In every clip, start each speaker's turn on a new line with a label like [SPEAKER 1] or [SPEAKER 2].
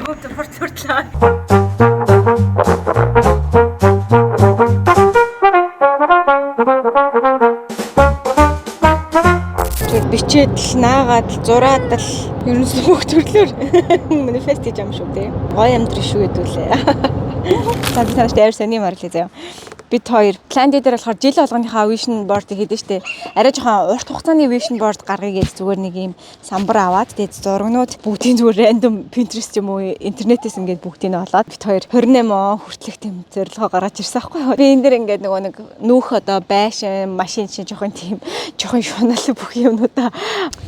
[SPEAKER 1] хөөдөр хурдлаа. Бичээд л наагаад л зураад л ерөнхийдөө бүх төрлөөр манифест хийж юм шүү дээ. Гоё амьдрал шүү гэдүүлээ. За би танаас дээр сони марлээ заяа. Бид хоёр план дээр болохоор жил болгоныхаа vision board-ыг хийдэж штэ. Арай жоохон урт хугацааны vision board гаргая гэж зүгээр нэг юм самбар аваад тэгээд зургнууд бүгдийн зүгээр random Pinterest юм уу интернетээс ингээд бүгдийг нь олоод бид хоёр 28 он хүртэлх тийм зорилгоо гаргаж ирсэн байхгүй юу. Би энэ дэр ингээд нөгөө нэг нүүх одоо байшин, машин чинь жоохон тийм жоохон шунал бүх юмнуудаа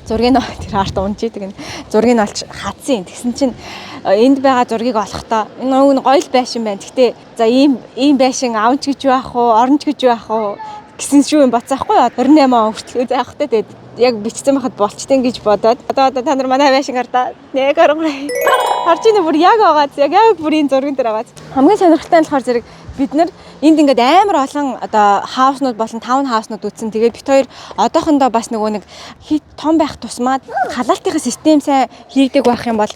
[SPEAKER 1] зургийг нь тэр арт унжидаг нь зургийг нь олж хатсан. Тэгсэн чинь энд байгаа зургийг олохдоо энэ гоё л байшин байна. Гэхдээ за ийм байшин авч гэж байх уу, оронч гэж байх уу гэсэн шүү юм бацаахгүй юу. 28 он хүртэл заах та тэгээд яг бичсэн байхад болчтын гэж бодоод одоо та нар манай байшин гардаа нэг аргагүй харж ийнэ бүр яг байгааз яг бүрийн зурган дээр байгааз хамгийн сонирхолтой нь болохоор зэрэг бид нар энд ингээд амар олон одоо хауснууд болон таун хауснууд үүссэн. Тэгээд бид хоёр одоохондоо бас нөгөө нэг хит том байх тусмаа халаалтын систем сайн хийгдэг байх юм бол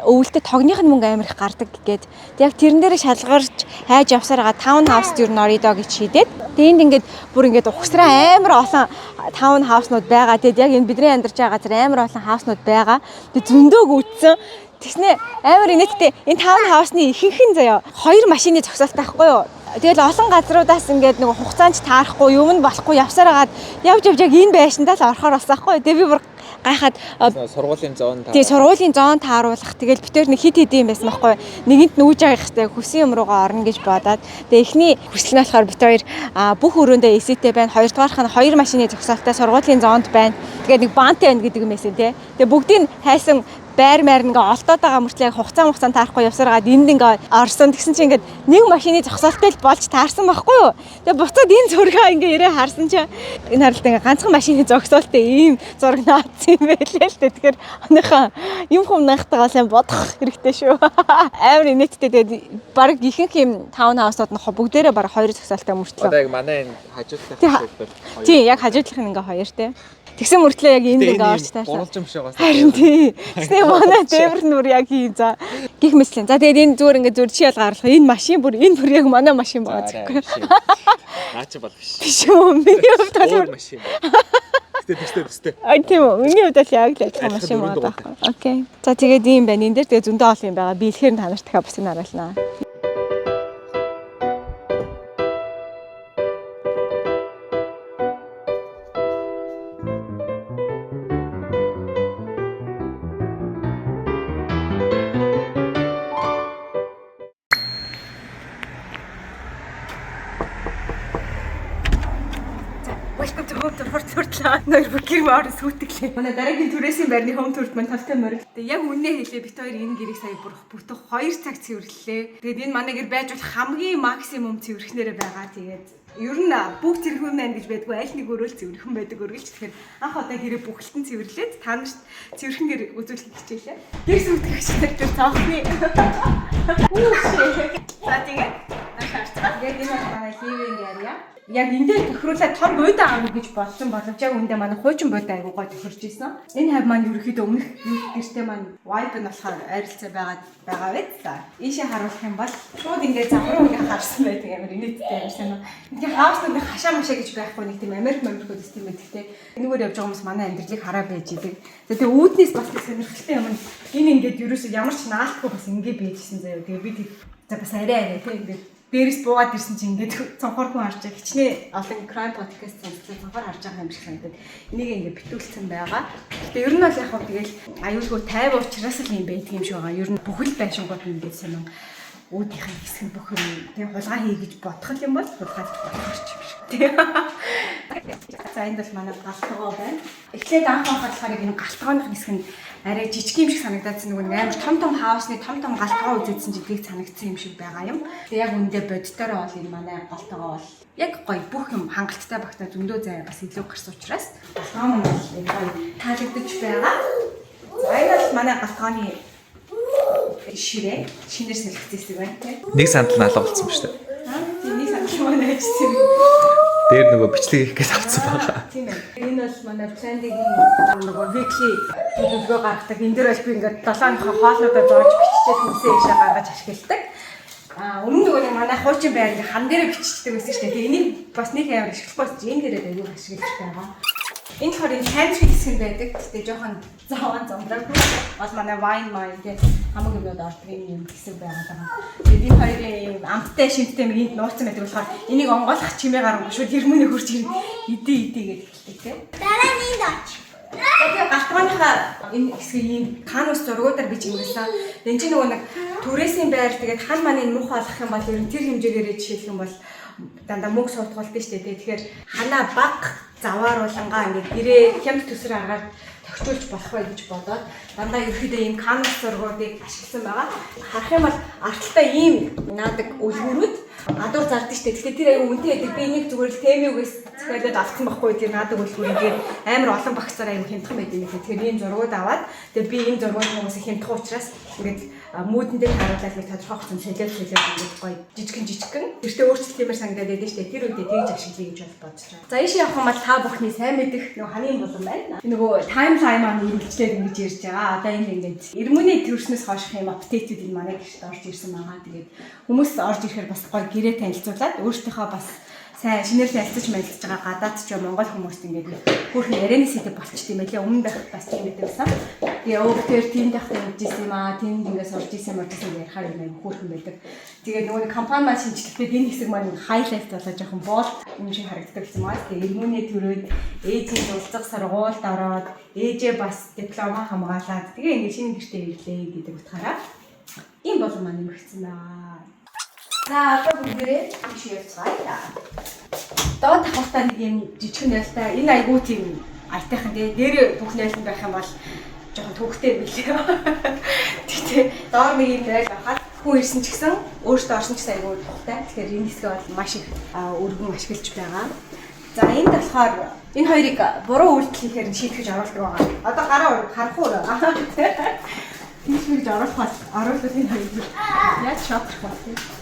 [SPEAKER 1] өвөлтөд тогных нь мөнгө амар их гардаг гэгээд яг тэрэн дээр шалгарч хайж явсараа таун хауст юу нөрөө доо гэж шийдээд тэгээд ингээд бүр ингээд ухсраа амар олон таун хауснууд байгаа. Тэгээд яг энэ бидний амьдарч байгаа газар амар олон хауснууд байгаа. Тэгээд зөндөг үүссэн. Тэгснэ амар инээдтэй энэ таун хаусны ихэнх нь заяа 2 машины зогсоолтой байхгүй юу. Тэгэл олон газруудаас ингээд нэг хугацаанд таарахгүй юм нь болохгүй явсараад явж яг энэ байшиндаа л орохоор болсон байхгүй юу. Тэгээ би бүр гайхаад
[SPEAKER 2] сургуулийн зоон тааруулах.
[SPEAKER 1] Тэгээ сургуулийн зоон тааруулах. Тэгэл битээр нэг хит хит юм байсан байхгүй юу. Нэгэнт нүүж байгаа ихтэй хүссэн юм руугаа орно гэж бодоод тэгээ эхний хүсэл нь болохоор бит хоёр бүх өрөөндөө эсэтэй байна. Хоёрдугаарх нь 2 машины зогсоолтой сургуулийн зоонд байна. Тэгээ нэг бант байна гэдэг юм байсан тий. Тэгээ бүгдийг хайсан байр маяр ингээ олдоод байгаа мөртлөө яг хугацаанд таарахгүй явсараад энд ингээ орсон. Тэгсэн чинь ингээд нэг машины зогсоолтой л болж таарсан байхгүй юу. Тэгээ буцаад энэ зургаа ингээ ирээ харсан чинь энэ харалт ингээ ганцхан машины зогсоолтой ийм зураг наацсан юм байлээ л дээ. Тэгэхээр оныхоо юм хүм нахтагаа сайн бодох хэрэгтэй шүү. Амар инээдтэй тэгээд баг ихэнх юм таун хаусууд нь бүгдээрээ баг 2 зогсоолтой мөртлөө.
[SPEAKER 2] Одоо яг манай энэ хажуудлах хэлбэр.
[SPEAKER 1] Тийм яг хажуудлах нь ингээ 2 тий. Тэгсэн мөртлөө яг энд ингээ орж таарсан.
[SPEAKER 2] Гурвалжим шиг байгаа.
[SPEAKER 1] Харин тий. Тэгснэ манай дээвэр нүр яг хий за гих мэтлэн. За тэгээд энэ зүгээр ингээ зүр чи ялгааруулах. Энэ машин бүр яг манай машин байгаа зүггүй.
[SPEAKER 2] Наа чи бол биш.
[SPEAKER 1] Биш үү? Миний хувьд бол
[SPEAKER 2] машин. Тэстэ.
[SPEAKER 1] Аа тийм үү. Миний хувьд л яг л адилхан машин байгаа байхгүй. Окей. За тэгээд ийм байна. Энэ дээр тэгээд зөндөө олон юм байгаа. Би ихээр танарт дахиад бас энэ харуулнаа. Welcome to home to хурдлаа. Нөр гэр маар сүйтгэлээ. Манай дараагийн түрээсийн байрны home tour-т мань талтай морил. Тэгээ яг үнэ хэлээ бит хоёр энэ гэрийг сая бүтэн 2 цаг цэвэрлэлээ. Тэгээд энэ манай гэр байж болох хамгийн максимум цэвэрхнээрээ байгаа. Тэгээд ер нь бүх зэрхэн байна гэж байдгүй аль нэг өрөөл цэвэрхэн байдаг өргөлч. Тэгэхээр анх удаа гэрээ бүхэлдэн цэвэрлээд та нарт цэвэрхэн гэр үзүүлэх хичээлээ. Гэр сүтгэгч нарт цаохны. За тэгээд яг энэ манай living area. Яг эндээ тохируулаад том буудан аавна гэж болсон боловч яг үндэ манай хуучин буудан айгуу гой тохирж ирсэн. Энэ хав маань ерөөхдөө өмнөх гэртээ маань vibe нь болохоор ойролцоо байгаа байт. За ийшээ харуулах юм бол шууд ингээд завруу ингээ харсан байдаг амар инээдтэй юм сайн уу. Ингээ хааснууд хашаа машаа гэж байхгүй нэг тийм Америкүүд систем байдаг. Энэгээр явж байгаа хүмүүс манай амьдралыг хараа байж идэг. Тэгээ үүднээс бас нэг сонирхолтой юм. Энэ ингээд ерөөсөө ямар ч наалтгүй бас ингээ байжсэн заяа. Тэгээ би за бас арай тийм ингээд дээрээс буугаад ирсэн чинь ингээд цонхоор хүн харж байгаа. Хичнээн олон crime podcast сонсдог цонхоор харж байгаа юм шиг санагдаад энийг ингээд битүүлсэн байгаа. Гэтэ ер нь бол яг хөө тэгэл аюулгүй тайв уучраас л юм байдаг юм шиг байгаа. Ер нь бүхэл байшингууд ингээд сонин үүдийнхэн хэсэг бүх юм тэг хулгай хий гэж бодох юм бол хулгай бодох юм шиг. За энэ бол манай галтгоо байна. Эхлээд анх анхаарахаар энэ галтгооных хэсэг нь арай жижиг юм шиг санагдаадсан нөгөө амар том хаусны том галтгоо үзээдсэн жидгийг санагдсан юм шиг байгаа юм. Тэг яг үндэ боддороо бол энэ манай галтгоо бол яг гоё бүх юм хангалттай багтаа зөндөө заяа бас илүү гарсан учраас галтгоо нь бол гоё таалагдж байгаа. За энэ бол манай галтгооны шинээр солигдсон байна тийм.
[SPEAKER 2] Нэг сандал нь алга болсон ба шүү дээ.
[SPEAKER 1] Тийм нэг сандал манай ажсан.
[SPEAKER 2] Дээр нөгөө бичлэг хийх гэж авсан байгаа.
[SPEAKER 1] Тийм ээ. Энэ бол манай брендингийн нөгөө weekly төлөвлөгөө гаргадаг. Энэ дээр бол би ингээд 7 хоолнуудаа зурж биччихээ. бичээд хүмүүсээ ийшээ гаргаж ашигладаг. Өмнө нөгөө нэг манай хуучин байр ингээ хан дээрээ биччихдэг байсан шүү дээ. Тэгээ энийг бас нэг амар ашиглахгүй байсан. Энэ дээрээ аягүй ашиглаж байгаа. Энэ хорийн пантри хэсэг байдаг. Тэгээ жоохон заван зомбраагүй. Бас манай wine гэх хамаг юмуд ордог юм хэсэг байгаа. Тэгээд энэ хоёрын амттай шинжтэй энд нууцсан байдаг болохоор энийг онгойлгох чимээ гарахгүй шууд хэрмөний хурж идэе гэдэг хэлдэг тийм.
[SPEAKER 3] Дараа нь энд оч.
[SPEAKER 1] Тэгээ галтгооныхаа энэ хэсгийг канус зургуудаар бичигдсэн. Энд чинь нөгөө нэг түрээсийн байр тэгээд хан маань энэ мух олох юм бол ер нь тэр хэмжээгээр жишээлх юм бол дандаа мөнгө суудгуулдаг шүү дээ. Тэгэхээр ханаа баг завааруулангаа ингээд гэрээ хямд төсөр аргаар тохижуулж болох бай гэж бодоод дандаа ерөөдөө ийм канус зургуудыг ашигласан байгаа. Харах юм бол арталтай ийм наадаг үлгүүрүүд адуур зардаг шүү дээ. Тэгэхээр тэр аягүй үнэтэй байдаг. Би энийг зүгээр л тэмээгээс захиалаад авсан байхгүй тийм наадаг үлгүүрийг амар олон багцаар аягүй хямдхан байдаг юм. Тэгэхээр ийм зургууд аваад тэгээ би энэ зургууд хүмүүсийг хямдхан учраас ингээд мүүдэн дээр харуулаад нэг тодорхой хугацаанд солиод ингээд гоё жижигхэн тэртээ өөрчлөлт тиймэр санагдаад байдаг шүү дээ. Тэр үедээ тэгж ашиглая гэж бодож байгаа. За ийшээ явах юм бол та бүхний сайн мэдэх нөгөө ханийн болон байна. Нөгөө таймлайн маань үргэлжлээд ингэж ярьж байгаа. Одоо энэ ингээд эрмөний төрснөөс хойших юм апдейтүүд энэ манай гэрт орж ирсэн байгаа. Тэгээд хүмүүс орж ирэхээр бас гоё гэрээ танилцуулаад өөртөөхөө бас сайн шинээр танилцж мэдчихэж байгаа гадаад ч Монгол хүмүүст ингээд хөөрхөн ярианы сэдв болчт юм байлээ. Өмнө байх бас тийм байсан. Тэгээ өвдөр тийм дахь мэдчихсэн юм аа. Тийм ингээс орж исэн ярихаар юм аа хөөрхөн байдаг. Тэгээ нөгөө компани маань шинжилгээтэй энэ хэсэг маань хайлайт болоо жоохон боолт юм шиг харагддаг юм аа. Тэгээ эргүүний төрөөд ээжийн дулцах сургуульд ороод ээжээ бас диплома хамгаалаад тэгээ ингээд шинэ гэртээ ирлээ гэдэг утгаараа ийм болон маань нэмэгдсэн байна. За одоо бүгдээрээ тийш явцгаая. Доод давхартаа нэг юм жижигхэн найлтай энэ айгуу тийм айтайхан тий дээр бүх найлан байх юм бол жоохон төвхтэй билээ. Тэгтээ доор нэг юм найл байхад хүн ирсэн ч гэсэн өөртөө орсон ч гэсэн айгуу тухтай. Тэгэхээр энэ хэсгээ бол маш их өргөн ашиглаж байгаа. За энд болохоор энэ хоёрыг буруу үйлдэл хийхээр шийтгэж оруулдаг байгаа. Одоо гараа харах уу? Тийшмиг оруулах энэ хоёрыг яаж шотрох вэ?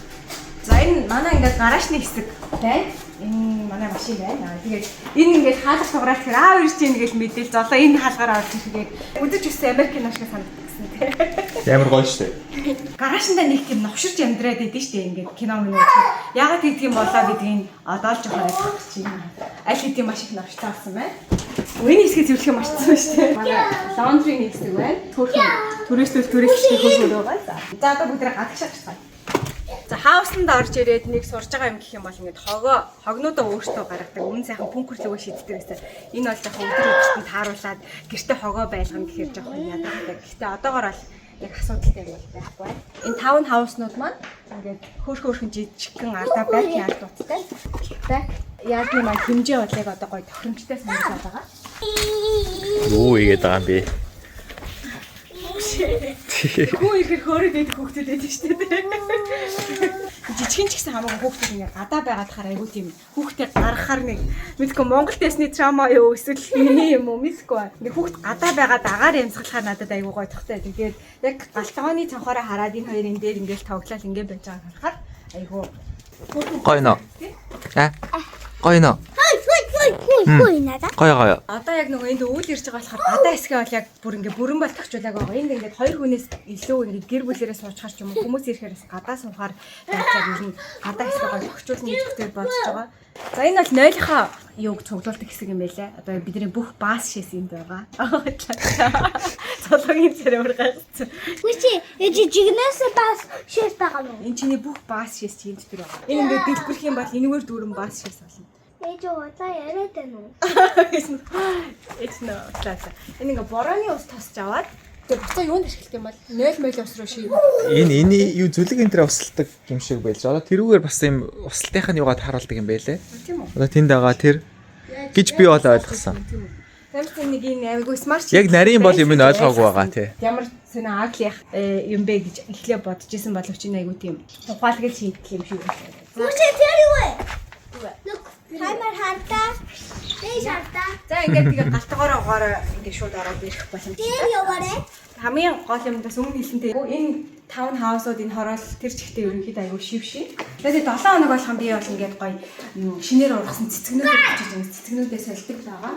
[SPEAKER 1] За энэ манай ингээд гаражны хэсэг байна. Энэ манай машин байна. Тэгээд энэ ингээд хаалга туграад тэр ирж ийн гэж мэдээл золоо энэ хаалгаараа орж ирэхэд үдэж өссөн Америкийн ашиг санагддаг гэсэн тий.
[SPEAKER 2] Амар гоё шүү дээ.
[SPEAKER 1] Гаражнда нэг юм новширч амьдраад идэв штэ ингээд кино мөн үү. Ягаад гэдэг юм болоо гэдгийг одоо л жоохон ойлгох чинь. Аль хэдийн маш их новшцаалсан байна. Үений хэсгийг зөвлөхөө марцсан шүү дээ. Манай лондрийн хэсэг байна. Төрөөсөл хөлбөр байгаа. За одоо бүгдээ гадагшаач цаа. За хаусанд орж ирээд нэг сурж байгаа юм гэх юм бол ингээд хогнуудаа өөртөө гаргадаг. Өмнө сайхан пүнкэрлөгөө шийддэг байсан. Энэ бол жоохон өдөр өдөртөнд тааруулаад гэрте хогоо байлгана гэхээр жоохон ядаргатай. Гэхдээ одоогоор бол яг асуудалтай юм байхгүй. Энэ таун хауснууд маань ингээд хөөрхөн жижигхэн ардаа байрны ардуудтай. Яадны маань хэмжээ бол яг одоо гоё тохиромжтой санагдаад байгаа.
[SPEAKER 2] Юу игээд байгаа юм бэ?
[SPEAKER 1] Хөө ихээр хөөрөд идэх хүүхдүүд байдаг шүү дээ. Жижигэн ч гэсэн хамаагүй хүүхдүүд ингээ гадаа байгаад хахаар айгүй тийм хүүхдээ гаргахаар нэг мэдгүй Монгол дэсний трама юу эсвэл миний юм уу мэдгүй. Ингээ хүүхд гадаа байгаад агаар ямсгалахаар надад айгүй гоё тогтой. Тэгээд яг галтгооны цонхоороо хараад энэ хоёрын дээр ингээл тоглол ингээ байж байгааг харахаар айгүй
[SPEAKER 2] Гоё нөө. Гоё нөө. Гоё.
[SPEAKER 1] Одоо яг нөгөө энд үйл ирж байгаа болохоор гадаа хэсгээ бол яг бүр ингээ бүрэн бол тогтчулааг байгаа. Энд ингээд хоёр хүнээс илүү ингээ гэр бүлээрээ суучхаар ч юм уу хүмүүс ирэхээрээс гадаа суухаар байдлаар ер нь гадаа хэсгээ гоё тогтчулна гэж бодож байгаа. За энэ бол нойлынхаа юуг цуглуулдаг хэсэг юм байлаа. Одоо бидний бүх бааз шээс энд байгаа. Цологийн царай ургацсан.
[SPEAKER 3] Үгүй ээ жигнэс бааз шээс байгаа юм.
[SPEAKER 1] Энэ чиний бүх бааз шээс чинь дотор байгаа. Энэ ингээд дэлбэрх юм бол энэгээр дүүрэн бааз шээс болно.
[SPEAKER 3] Ээж удаа яриад байна уу?
[SPEAKER 1] Эц нөө класс. Энэ ингээ борооны ус тосч аваад тэгээ буцаа юунд ашиглах юм бол 0 ус руу шийв.
[SPEAKER 2] Энэ юу зүлэг энэ төр усалдаг юм шиг байлж. Одоо тэрүүгээр бас юм усалтынх нь юугаад харуулдаг юм байлээ.
[SPEAKER 1] Тийм үү?
[SPEAKER 2] Одоо тэнд байгаа тэр гэж би бол ойлгосон.
[SPEAKER 1] Тамирчин нэг энэ айгүй смарт.
[SPEAKER 2] Яг нарийн бол юм нь ойлгоогүй байгаа тий.
[SPEAKER 1] Ямар сонир аглих юм бэ гэж эхлээ бодож исэн боловч энэ айгүй тийм ухаалгал шийдэх юм шиг байна.
[SPEAKER 3] Үгүй тэр юу вэ? Look, таймер хартаа. Дэш хартаа.
[SPEAKER 1] За ингээд тэгээ галтгоороо ингээд шууд ороод ирэх боломжтой.
[SPEAKER 3] Тэр яваарэ.
[SPEAKER 1] Хамгийн гол юм дас өмнө хэлсэнтэй энэ таун хаусууд энэ хороол тэр чигтээ ерөнхийдөө айгүй шившин. Тэгээд 7 хоног болгон би бол ингээд гоё шинээр ургасан цэцгнүүдийг бичиж байгаа. Цэцгнүүдээ солидог байгаа.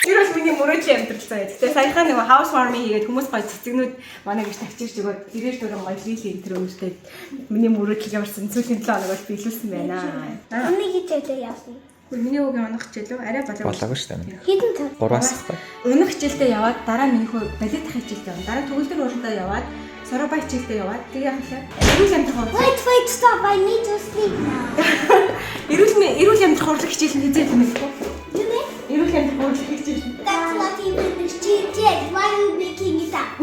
[SPEAKER 1] Тэр бол миний мөрөөдлийн амьдрал заяа. Гэтэ саяхан нэг house warming хийгээд хүмүүс гоё цэцэгнүүд манай гэж тавьчихж өгөөд тэрээр дөрөв гоё хийлийн энэ төр өөртөө миний мөрөөдөл яварсан сүүлийн 7 хоног бол биелүүлсэн байна.
[SPEAKER 3] Өмнө хичээлээ явсан.
[SPEAKER 1] Миний өгийн унах хичээл үү? Арай болоогүй
[SPEAKER 2] шүү дээ.
[SPEAKER 3] Хэдэн цаг?
[SPEAKER 2] 3-аас баггүй.
[SPEAKER 1] Унах хичээлдээ яваад дараа миний хөө балет ах хичээлдээ явна. Дараа төгөлдөр уралдаа яваад сорабай хичээлдээ яваад тэгээ яах вэ? Эрүүл амьдрах хурлаа.
[SPEAKER 3] Wait, stop. I need to sleep now.
[SPEAKER 1] Эрүүл амьдрах хурлах хичээл нь хийжээ юм бэ?
[SPEAKER 3] You mean?
[SPEAKER 1] Эрүүл амьдрах хурлах хичээл.
[SPEAKER 3] That's not even the cheat. Why are you making it up?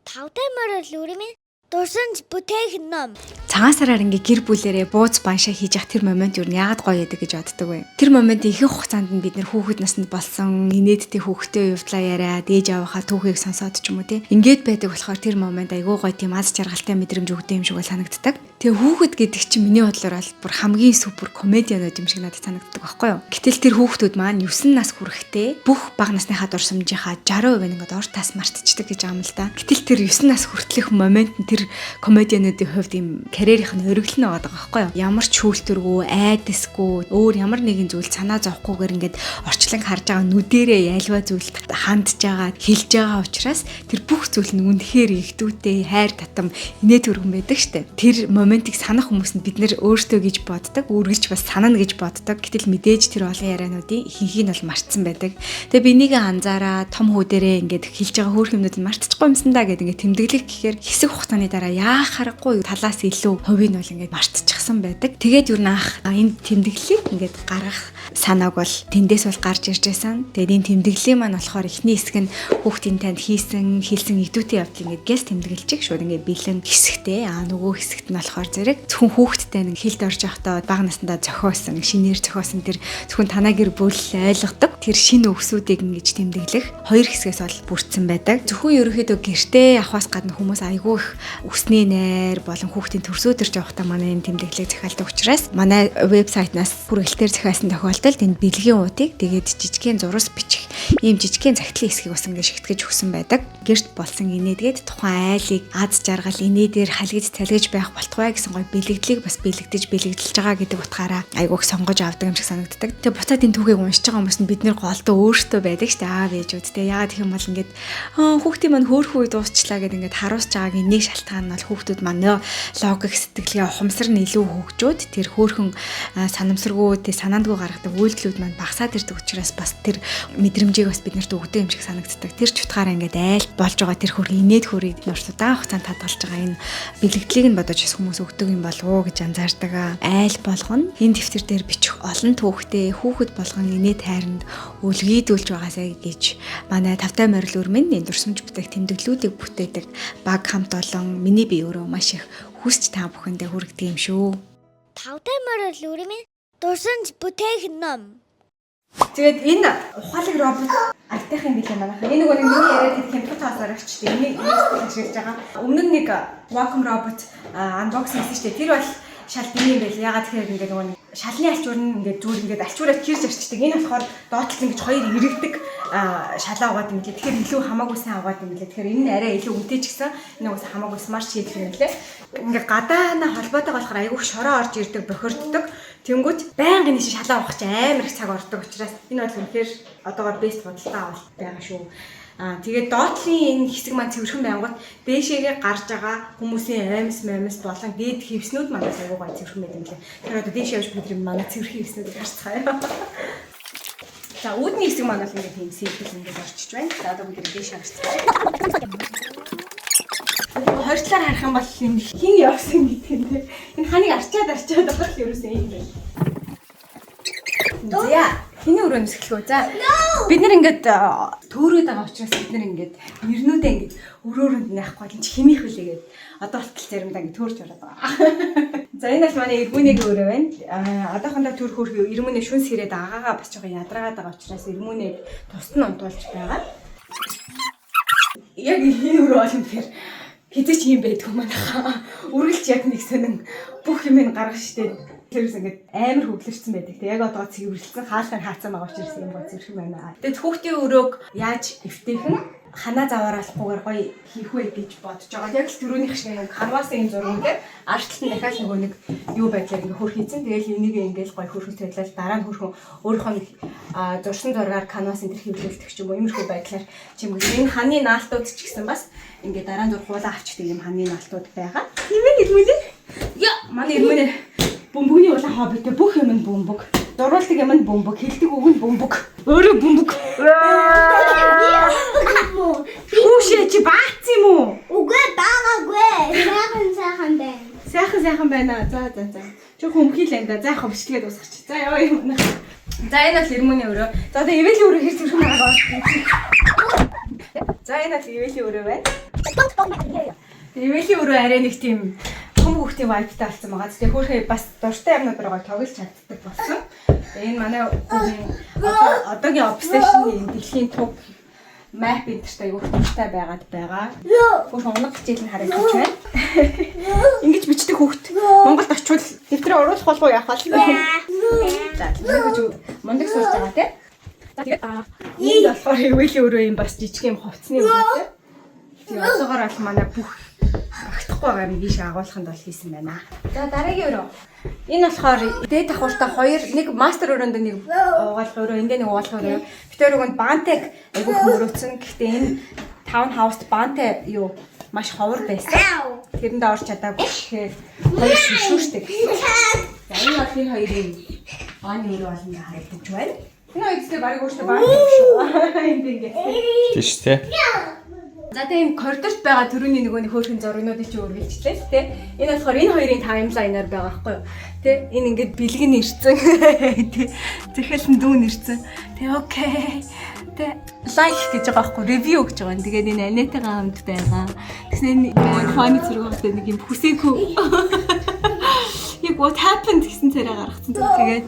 [SPEAKER 3] Тавтай морол үрмэн дурсанж бүтээх ном.
[SPEAKER 1] Цагаан сараар ингээ гэр бүлэрээ бууз баншаа хийж явах тэр момент юу яагаад гоё яадаг гэж боддог вэ? Тэр момент ихэнх хугацаанд нь бид нэр хүүхэд наснд болсон инээдтэй хүүхдээ явдлаа яриад ээж аваахаа түүхийг сонсоод ч юм уу тий. Ингээд байдаг болохоор тэр момент айгүй гоё тийм аз жаргалтай мэдрэмж өгдөг юм шиг бол санагддаг. Тэгээ хүүхэд гэдэг чинь миний бодлоор бол бүр хамгийн супер комедианууд юм шиг надад санагддаг байхгүй юу? Гэтэл тэр хүүхдүүд маань 9 нас хүрэхдээ бүх бага насныхаа дурсамжийнхаа 60% ингээд ор тас мартчихдаг гэж байгаа юм л да. Гэтэл тэр 9 нас хүртэлх момент нь тэр комедиануудын хувьд юм карьерийнх нь өргөл нь байгаа байхгүй юу? Ямар ч шүүлтүргүй, айдасгүй, өөр ямар нэгэн зүйл санаа зовхгүйгээр ингээд орчлон харж байгаа нүдэрээ ялва зүйлд хандж байгаа, хэлж байгаа учраас тэр бүх зүйл нь үнэхээр ихтүүтэй, хайр татам, инээ төргөн байдаг штэ. Тэр моментыг санах хүмүүс нь бид нэр өөртөө гэж боддог, үргэлж бас санана гэж боддог. Гэтэл мэдээж тэр олон яриануудын ихэнхийг нь бол мартсан байдаг. Тэгээ би энийг анзаараа том хүүдэрээ ингээд хэлж байгаа хөөх юмнууд нь мартчихгүй юмсан да гэдэг ингээд тэмдэглэх гэхээр хэсэг хугацааны дараа яахаарахгүй талаас илүү хувийг нь бол ингээд мартчихсан байдаг. Тэгээд юу наах энэ тэмдэглэлийг ингээд гаргах санааг бол тэндээс бол гарч ирж байсан. Тэгээд энэ тэмдэглэлийн маань болохоор эхний хэсэг нь хүүхдийн танд хийсэн идүүтэй явдлыг ингээд гэс тэмдэглэж шууд ингээд бэлэн хэсэгтэй. Нөгөө хэсэгт нь болохоор зэрэг зөвхөн хүүхдтэй нэг хилд орж явахдаа бага насндаа зохиосон, шинээр зохиосон тэр зөвхөн танаа гэр бүл ойлгодог тэр шинэ өгсүүдийг ингэж тэмдэглэх хоёр хэсгээс бол бүрдсэн байдаг. Зөвхөн ерөөхдөө гэртээ авахаас гадна хүмүүс айгүй их өсний найр болон хүүхдийн төрсөдөрж явахдаа манай энэ тэмдэглэлийг захиалдаг учраас манай вебсайтнаас хүрээлтээр захиалсан тохиолдолд энэ бэлгийн уутыг тэгээд жижигхэн зурус бичих ийм жижигхэн захидлын хэсгийг бас ингэ шигтгэж өгсөн байдаг. Гэрт болсон инээдгээд тухайн айлыг аз жаргал инээдээр халгиж цалгиж байх болтугай гэсэн гоё бэлэгдлийг бас бэлэгдэлж байгаа гэдэг утгаараа айгүйх сонгож авдаг юм шиг санагддаг. Тэгээ буцаад энэ түүхийг уншиж байгаа хүмүүс нь бид нэр голдоо өөртөө байдаг шүү дээ аав ээжүүдтэй. Яагаад гэх юм бол ингээд хүүхдийн маань хөөрхөн үе дуусчлаа гэдэг ингээд харуулж байгааг нэг шалтгаан нь бол хүүхдүүд маань логик сэтгэлгээ ухамсар нь илүү хөгжөөд тэр хөөрхөн санамсаргүй тэ санаандгүй гаргадаг үйлдэлүүд маань багасаад ирдэг учраас бас тэр мэдрэмжийг бас бид нарт өгдөг юм шиг санагддаг. Тэр ч утгаараа ингээд айл болж байгаа тэр хөрх инээд хөрийг нурс удаан хугацаанд хадгалж байгаа энэ бэлэгдлийг нь бодож хүмүүс өгдөг юм болов уу гэж анзаардаг. Айл болгоно энэ дэвтэр дээр бичих олон түүхтэй хүүхэд болгон инээд хайранд үлгийдүүлж байгаасаа гэж манай тавтай морил өрмөн энэ дурсамж бүтээх тэмдэглэлүүдийг бүтээдэг баг хамт олон миний бие өөрөө маш их хүсч та бүхэндээ хүргэдэг юм шүү.
[SPEAKER 3] Тавтай морил үрмэн дурсамж бүтээх ном.
[SPEAKER 1] Тэгээд энэ ухаалаг робот альтайх юм билээ манайхаа. Энэ нөгөө миний яриад тэр хямдхан тоосоор очтой. Энийг ашиглаж байгаа. Өмнө нь нэг vacuum robot unboxing хийсэн шүү дээ. Тэр бол шал биний юм байл. Ягаад тэгэхээр ингээд нөгөө шалны альчуур нь ингээд зүгээр ингээд альчуураа кирж арчдаг. Энэ болохоор доотлол ингэж хоёр иргэдэг шалаа угаад юм лээ. Тэгэхээр илүү хамаагүй сайн угаад юм лээ. Тэгэхээр энэ нь арай илүү үнэтэй ч гэсэн энэ угсаа хамаагүй смарт шийдэл юм лээ. Ингээд гадаана холбоотой болохоор айгүй шороо орж ирдэг, бохирддог. Тэнгүүт байнгын нэг шалаа угах чи амар их цаг ордог учраас энэ бол үнэхээр одоогоор бест бодолтой авалт байгаа шүү. Тэгээд доотлын энэ хэсэг маань цэвэрхэн байнгут дээшээгээ гарч байгаа хүмүүсийн аймс болон дээд хевснүүд манаас айгүй гой цэвэрхэн байт юм лээ. Тэр одоо дээшээ явж бид манай цэвэрхэн хевснүүдийг харцгаая. За үүдний хэсэг маань бол ингээд тийм сэлбэл ингээд орчиж байна. За одоо бид дээшээ харцгаая. Хоёр талаар харах юм бол хин явсан гэдэг нь тийм. Энэ ханыг арчаад байгаа л ерөөсөө юм байна. За хиний өрөөнөөс эхлэв. За бид нэр ингээд төөрөөд байгаа учраас бид нэр ингээд нэрнүүдээ ингээд өрөөрөнд наяхгүй л химих үлээ гээд одоо болтол заримдаа ингээд төөрч ороод байгаа. За энэ бол манай ирмүнэгийн өрөө байна. Одоохондоо төр хөрх ирмүнэ шүнс хэрээд агаагаа бас жоохон ядраагаад байгаа учраас ирмүнэг тусад нь унтуулж байгаа. Яг энэ өрөө бол юм тэгэхээр хизээч юм байдгүй манайхаа. Үргэлж яг нэг сонин бүх юм гаргаж штэ. Тэрс ингээд амар хөглөрсөн байдаг. Тэг яг одоо цэвэрлсэн хаалгаар хаацсан байгаа учраас юм гоо зэрхэн байна. Тэгээд хүүхдийн өрөөг яаж эвтэйхэн ханаа заваараалахгүйгээр гоё хийх вэ гэж бодож байгаа. Яг л түрүүнийх шиг юм канвасын зураг дээр арчлалт нь дахиад нөгөө нэг юу байдлаар ингээ хөр хийцэн. Тэгэл энийг ингээл гоё хөрхөж тавилал дараа нь хөрхөн өөрийнхөө зурсан зургаар канвасын дээр хэвлүүлдэг ч юм уу. Иймэрхүү байдлаар чимэг энэ ханы наалтууд ч гэсэн бас ингээ дараа нь зурхуулаа авчдаг юм ханы наалтууд байгаа. Тийм ээ хэлмүүлээ. Яа манай ирмэнэ бөмбөгний улаан хоббитэй бүх юм нь бөмбөг. Зурулдаг юм нь бөмбөг, хэлдэг үг нь бөмбөг. Өөрөө бөмбөг. Хүүшээ чи баац юм уу?
[SPEAKER 3] Үгүй байгаагүй. Сайхан байна.
[SPEAKER 1] Сайхан байна. За. Чи хөмхийл энэ да. За яг бичлэгээ дуусгачих. За яа юм. За энэ бол ирмөний өрөө. За тэгээ ивэл өрөө хэрэг зүрхэн байгаа. За энэ бол ивэл өрөө байна. Ивэл өрөө арай нэг тийм том хүүхдийн вайптай болсон байгаа. Тэгээ хөөхөө бас дуртай юмнууд руугаа тоглож чаддаг болсон. Энэ манай одоогийн obsession-ийн дэлхийн туг map интертэй айгуу хурцтай байгаад байгаа. Хөөх унаг хичээл нь харагдаж байна. Ингэж бичдэг хүүхд Монголд очивол дэвтрээ оруулах болов уу яах вэ? За тэгвэл мундаг сурж байгаа тийм. За тэгээд энэ болохоор ивэл өрөө юм бас жижиг юм хувцсны өрөөтэй. Тэгээ одоогоор бол манай бүх агтахгүй байгаа юм биш агуулханд бол хийсэн байна. За дараагийн өрөө. Энэ болохоор дээд давхуртай хоёр нэг мастер өрөөнд нэг угаалх өрөө, энд нэг угаалх өрөө. Битээр өгөнд баантайг айгүй хөрөөцөн. Гэхдээ энэ таун хауст баантай юу маш ховор байсан. Тэрэндээ орч чадаагүй. Тэгэхээр хоёр шүшүүштэй. За энэ бол энэ хоёрын ааны өрөө болно харагдаж байна. Энэ хоёртэй барыг өөртөө баантай шүү. Энд ингэ.
[SPEAKER 2] Тийш тий.
[SPEAKER 1] За тийм коридорт байгаа төрөний нөгөө хөөрхөн зургнуудыг чи үргэлжлээ тэ. Энэ болохоор энэ хоёрын таймлайнаар байгаа байхгүй юу? Тэ энэ ингээд бэлгэн ирсэн. Тэ захиалсан дүүн ирсэн. Тэ окей. Тэ лайк гэж байгаа байхгүй ревю гэж байгаа. Тэгээд энэ Анетагаа хамт байгаа. Тэгсэн энэ фаны зургуудтай нэг юм хүсээгүй. Яг what happened гэсэн царай гаргацсан. Тэгээд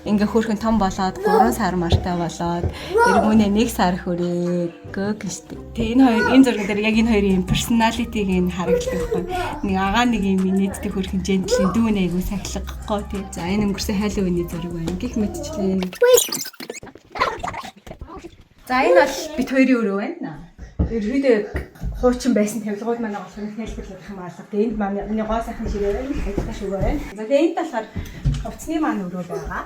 [SPEAKER 1] ингээ хөөрхөн том болоод 3 сар мартай болоод эргүүнээ 1 сар хүрээ гэгштэй. Тэгээ энэ зурган дээр яг энэ хоёрын персоналитиг нь харагддаг байхгүй. Нэг агаа нэг юм нийтдээ хөөрхөн жентлийн дүүн айгуу сахилгаахгүй тий. За энэ өнгөрсөн Halloween-ийн зураг байна. Гэх мэтчлээ. За энэ бол бит хоёрын өрөө байна. Ерөөдөө хуучин байсан тавилгууд манай болохоор хэлбэрлэх юм аа. Тэгээ энд манай гоо сайхан ширээ байна. Хайтаа шүгөө байна. За тэгээ энд болохоор хувцсны маань өрөө байгаа.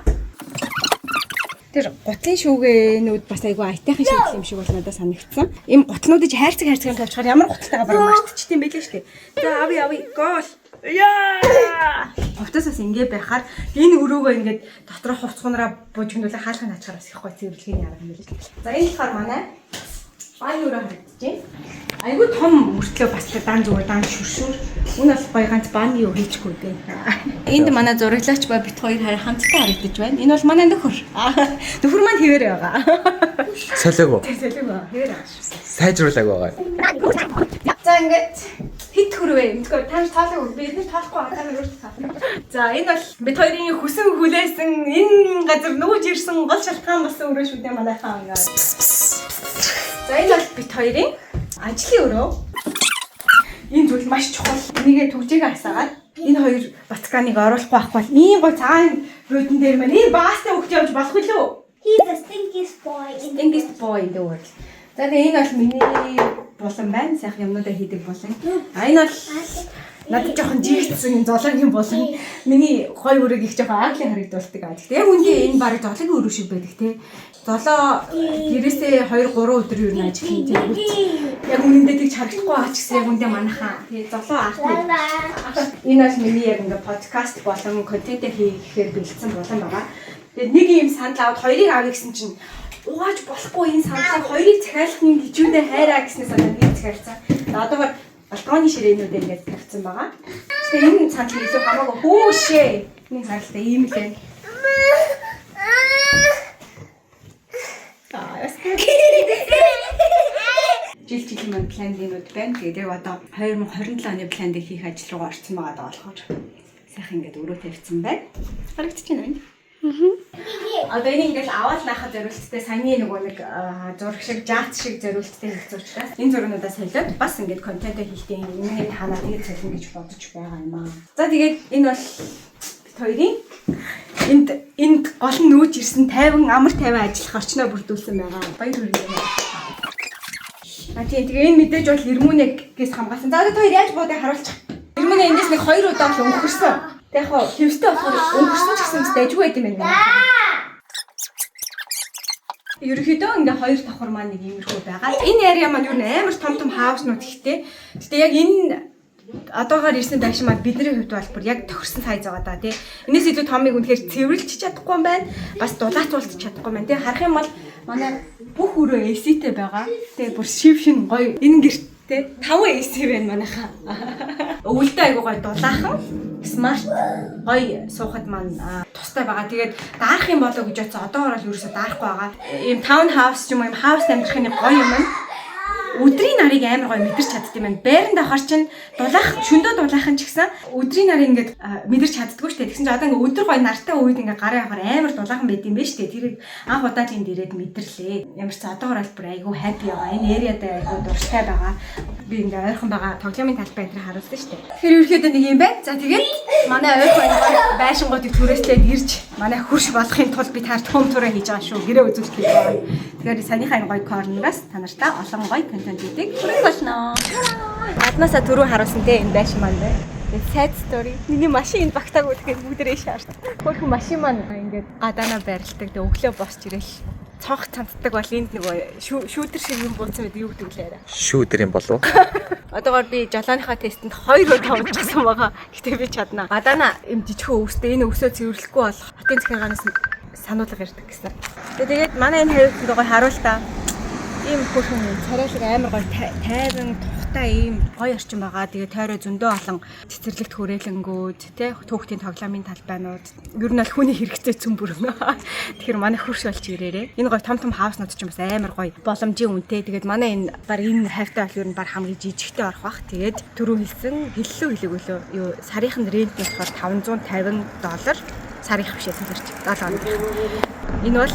[SPEAKER 1] Тэр гутлын шүүгэнүүд бас айгүй айтайхан шийдэл юм шиг бол надад санагдсан. Ийм гутлнуудыг хайрцаг тавьчихаар ямар гуталтайгаа бараг мартчихсан байлээ шүү дээ. За ави гол. Яа! Хувцас бас ингэ байхаар энэ өрөөгөө ингээд дотроо хувцгуунараа буужигнуулаа хаалхын ачаар бас их гой цэвэрлэгийн арга юм л. За энэ болохоор манай айн өрөө харагдаж байна. Айгүй том мөртлөө бас дан зүгээр дан шүршүр. Үн бол гоё ганц бааны юу хийчихгүй дээ. Энд манай зураглагч ба бит хоёр хамтдаа харагдаж байна. Энэ бол манай нөхөр. Нөхөр маань хэвээр байгаа.
[SPEAKER 2] Солиог уу?
[SPEAKER 1] Солиог хэвээр байгаа шүү.
[SPEAKER 2] Сайжруулаг байгаа.
[SPEAKER 1] За ингээд хит хөрвэ. Мэдгүй тааш тоолог би энэ тоолохгүй та нар өөрсдөө таа. За энэ бол бит хоёрын хүсэн хүлээсэн энэ газар нүүж ирсэн гол шалтгаан болсон өрөө шүү дээ манай хаан. За энэ бол бит хоёрын ажлын өрөө. Энэ зүйл маш чухал. Энийгээ төгжээгээ хасаагаад энэ хоёр батканыг оруулахгүй авахгүй бол ийм гоо цагаан рүүдэн дээр маань энэ баастай хөвгч явж болох үлээ.
[SPEAKER 3] He's the stinkiest boy
[SPEAKER 1] in the world. За тэгээ энэ бол миний булан байна. Сайхан юмнуудаа хийдэг булан. А энэ бол надад жоохон жигдсэн золоогийн булан. Миний гой өрөөг их жоохон ааглын харагдуулдаг аа. Гэхдээ яг үндэ энэ барыг золоогийн өрөө шиг байдаг те. Золоо гэрээсээ 2-3 өдөр юу нэж хин тийм. Яг үнэндээ тэгж харагдахгүй аач гэсэн яг үндэ манайхаа. Тэгээ золоо аах. Энэ бол миний яг ингээ подкаст болон контент хийхээр бэлдсэн булан байгаа. Тэгээ нэг юм санал аваад хоёрыг авъя гэсэн чинь угааж болохгүй энэ саналыг хоёрыг захиалах нь хичүүдээ хайраа гэснээр санаад нэг захиалсан. За одоогоор балконы ширээнүүд ингээд тавьсан байгаа. Тэгээ энэ санал илүү хамаагүй хүүшээ. Нэг харалтай ийм л байна. Жил маань планинууд байна. Тэгээд яг одоо 2027 оны пландыг хийх ажил руу орсон байгаа даа болохоор сайхан ингээд өрөө тавьсан байна. Харагдчих юм байна. Одоо энэ ингээд аваад наахад зориулттай саяны нөгөө нэг зураг шиг жаац шиг зориулттай хийх учраас энэ зургуудаас солиод бас ингээд контент хийхдээ энэ ханаад нэг цалин гэж бодож байгаа юм аа. За тэгээд энэ бол бит хоёрын энд гол нь нүүж ирсэн 50 амар 50 ажиллах орчноо бүрдүүлсэн байгаа. Баяр хүргэе. Тийм тэгээ энэ мэдээж бол Ирмүнэгээс хамгаалсан. За одоо яаж буудыг харуулчих. Ирмүнэ эндээс нэг 2 удаа л өнгөрсөн. Тэг яг хоо хэвстэй болохоор өнгөрсөн ч гэсэн дэжгүй байт юм байна. Ерөнхийдөө ингээ 2 давхар маань нэг иймэрхүү байгаа. Энэ area маань юу нэ амар том хауснууд ихтэй. Гэтэ яг энэ одоогоор ирсэн байшин маань бидний хувьд бол бүр яг тохирсон сайз байгаа да тий. Энэс илүү томыг үнэхээр цэвэрлж чадахгүй юм байна. Бас дулаацуулж чадахгүй юм байна тий. Харах юм бол манай бүх өрөө AC-тэй байгаа. Тэгээ бүр шившин гоё энэ гэртээ 5 AC байна манайхаа. Өвөлдөө айгуу гоё дулаахан смарт гоё суухад маань тустай байгаа. Тэгээд даарах юм болоо гэж бодсон. Одоогоор л ерөөсөө даарахгүй байгаа. Ийм таун хаус ч юм уу ийм хаус амьдрахын гоё юм байна. Өдрийн нарыг амар гоё мэдэрч чаддсан юм байна. Байранд авахар чинь дулаах, шөндөө дулаахан ч гэсэн өдрийн нарыг ингээд мэдэрч чаддгүй шүү дээ. Тэгсэн чинь одоо ингээд өдөр гоё нартай үед ингээд гарын авахар амар дулаахан байд юм байна шүү дээ. Тэрийг анх удаа л энд ирээд мэдэрлээ. Ямар ч одоогоор аль бүр айгүй хаппи байгаа. Энэ эриадаа айгүй дуртай байгаа. Би ингээд ойрхон байгаа тоглоомын талбай энэ харуулсан шүү дээ. Тэгэхээр ерөөхдөө нэг юм байна. За тэгээд манай ойрхон байшингуудыг түрээслээд ирж манай хурш болохын тулд би таарт хом тураа хийж байгаа шүү. Гэрээ үзүүлэх гэж байгаа. Тэгэхээр санийхаа энэ гоё корнераас та нартай олон гоё контент хийдэг. Хүрэн болно. Гаднаасаа түрүү харуулсан те энэ байшин маань байна. Sad story. Миний машин багтаагүй тэгэхээр бүгдээрээ шаард. Хөрхөн машин маань ингээд гадаанаа байрладаг. Тэгээ өглөө босч ирээл цонх цантдаг бол энд нөгөө шүүдэр шиг юм бууцсан байдаг юу гэдэг лээ.
[SPEAKER 2] Шүүдэр юм болов?
[SPEAKER 1] Одоогоор би жолооныхаа тестэнд 2 удаа унжсан байгаа. Гэтэ би чадна. Гадаана юм жижигхэн өвстэй энэ өвсөө цэвэрлэхгүй бол хотын захиргаанаас сануулга ирдэг гэсэн. Тэгээд манай энэ хавьд гоё харуул та. Ийм хөрхөн царайлаг амар гоё тайван тухтай ийм гоё орчин байгаа. Тэгээ тойроо зөндөө олон цэцэрлэгт хүрээлэнгүүд тий түүхтийн тоглоомын талбайнууд ер нь бол хүний хэрэгцээ цөм бүрнэ. Тэгэхээр манай хөрш болж ирээрээ. Энэ гоё том хауснууд ч юм бас амар гоё боломжийн үнэтэй. Тэгээд манай энэ баг энэ хавьтай бол ер нь баг хамгийн жижигтэй орох бах. Тэгээд түрүү хэлсэн хэллүү хэлээгүүлөө юу сарынхын рент нь болохоор $550 сарынх бишээ төлөрч 7 хоног. Энэ бол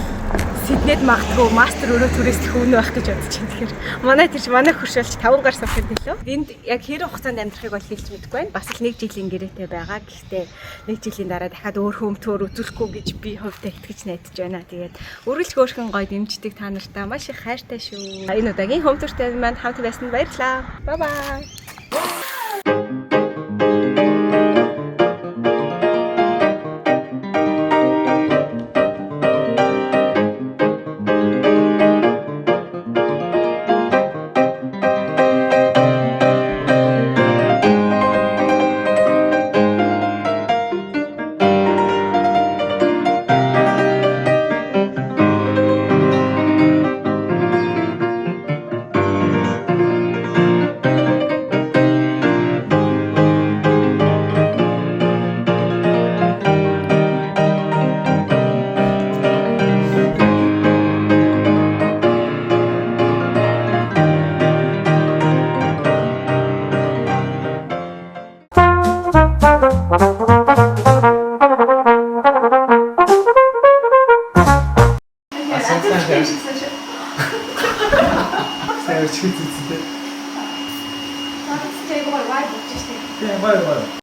[SPEAKER 1] Сиднейд магадгүй мастер өрөө түрээслэх үнэ байх гэж бодож байна. Тэгэхээр манай тэрч манай хурш болж 5 гар суух хэлээ. Энд яг хэрэв хугацаанд амьдрахыг бол хэлж мэдэхгүй байна. Бас л 1 жилийн гэрээтэй байгаа. Гэхдээ 1 жилийн дараа дахиад өөр хөмтөөр үзүүлэхгүй гэж би хувьдаа итгэж найдаж байна. Тэгээд үргэлж хөөрхөн гоё дэмждэг та нартай маш их хайртай шүү. Энэ удаагийн хөмтөртэй маань хамт байсанд баярлалаа. Бай бай.
[SPEAKER 2] Сайн чи үзсэн дээ.
[SPEAKER 1] Цааш тэйгээр вай болчих штеп.
[SPEAKER 2] Тийм бай.